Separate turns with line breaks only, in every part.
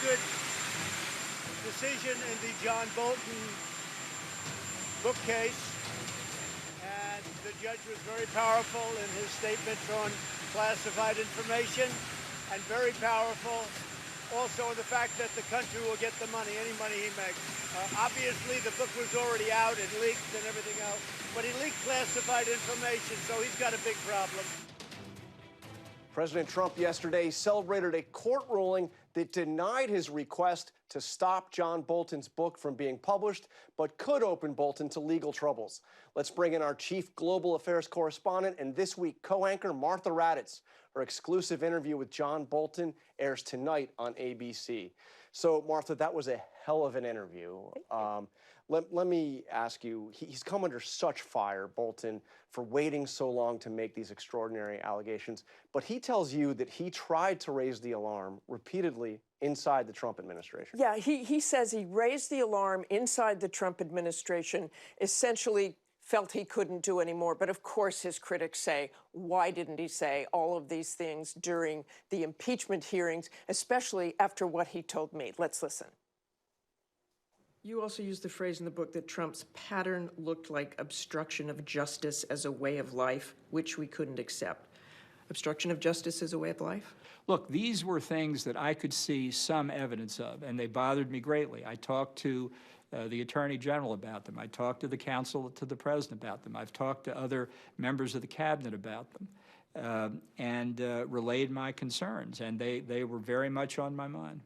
good decision in the John Bolton book case, and the judge was very powerful in his statements on classified information, and very powerful also in the fact that the country will get the money, any money he makes. Obviously, the book was already out and leaked and everything else, but he leaked classified information, so he's got a big problem.
President Trump yesterday celebrated a court ruling that denied his request to stop John Bolton's book from being published, but could open Bolton to legal troubles. Let's bring in our chief global affairs correspondent and This Week co-anchor, Martha Raddatz. Her exclusive interview with John Bolton airs tonight on ABC. So, Martha, that was a hell of an interview. Let me ask you, he's come under such fire, Bolton, for waiting so long to make these extraordinary allegations. But he tells you that he tried to raise the alarm repeatedly inside the Trump administration.
Yeah, he says he raised the alarm inside the Trump administration, essentially felt he couldn't do anymore. But of course, his critics say, why didn't he say all of these things during the impeachment hearings, especially after what he told me? Let's listen. You also used the phrase in the book that Trump's pattern looked like obstruction of justice as a way of life, which we couldn't accept. Obstruction of justice as a way of life?
Look, these were things that I could see some evidence of, and they bothered me greatly. I talked to the Attorney General about them. I talked to the counsel to the President about them. I've talked to other members of the Cabinet about them and relayed my concerns, and they were very much on my mind.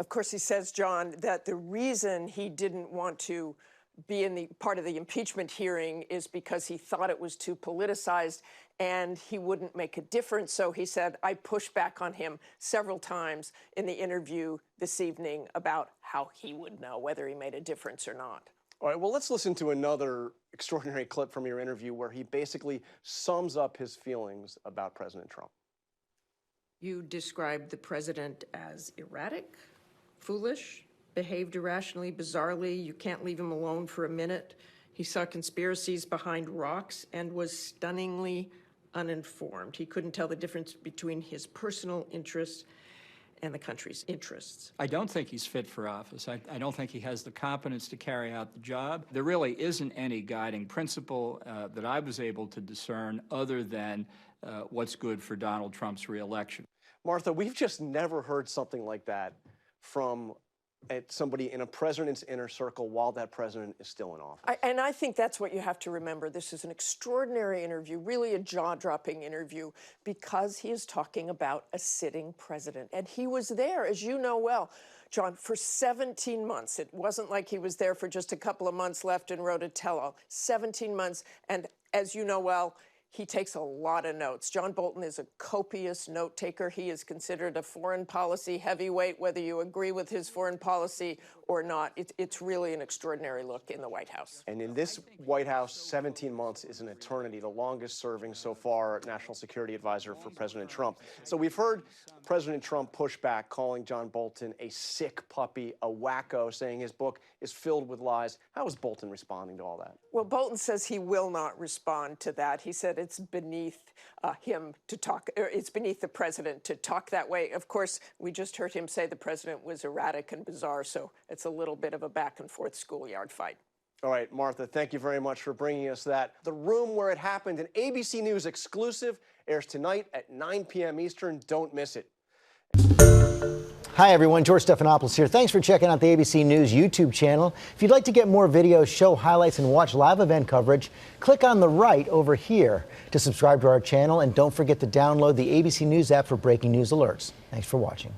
Of course, he says, John, that the reason he didn't want to be in the part of the impeachment hearing is because he thought it was too politicized and he wouldn't make a difference. So he said, I pushed back on him several times in the interview this evening about how he would know whether he made a difference or not.
All right, well, let's listen to another extraordinary clip from your interview where he basically sums up his feelings about President Trump.
You described the president as erratic, foolish, behaved irrationally, bizarrely. You can't leave him alone for a minute. He saw conspiracies behind rocks and was stunningly uninformed. He couldn't tell the difference between his personal interests and the country's interests.
I don't think he's fit for office. I don't think he has the competence to carry out the job. There really isn't any guiding principle that I was able to discern other than what's good for Donald Trump's reelection.
Martha, we've just never heard something like that from somebody in a president's inner circle while that president is still in office.
And I think that's what you have to remember. This is an extraordinary interview, really a jaw-dropping interview, because he is talking about a sitting president. And he was there, as you know well, John, for 17 months. It wasn't like he was there for just a couple of months left and wrote a tell-all. 17 months, and as you know well, he takes a lot of notes. John Bolton is a copious note taker. He is considered a foreign policy heavyweight, whether you agree with his foreign policy or not. It's really an extraordinary look in the White House.
And in this White House, 17 months is an eternity, the longest serving so far National Security Advisor for President Trump. So we've heard President Trump push back, calling John Bolton a sick puppy, a wacko, saying his book is filled with lies. How is Bolton responding to all that?
Well, Bolton says he will not respond to that. He said it's beneath him to talk, or it's beneath the president to talk that way. Of course, we just heard him say the president was erratic and bizarre, so it's a little bit of a back and forth schoolyard fight.
All right, Martha, thank you very much for bringing us that. The Room Where It Happened, an ABC News exclusive, airs tonight at 9 p.m. Eastern. Don't miss it.
Hi, everyone. George Stephanopoulos here. Thanks for checking out the ABC News YouTube channel. If you'd like to get more videos, show highlights, and watch live event coverage, click on the right over here to subscribe to our channel. And don't forget to download the ABC News app for breaking news alerts. Thanks for watching.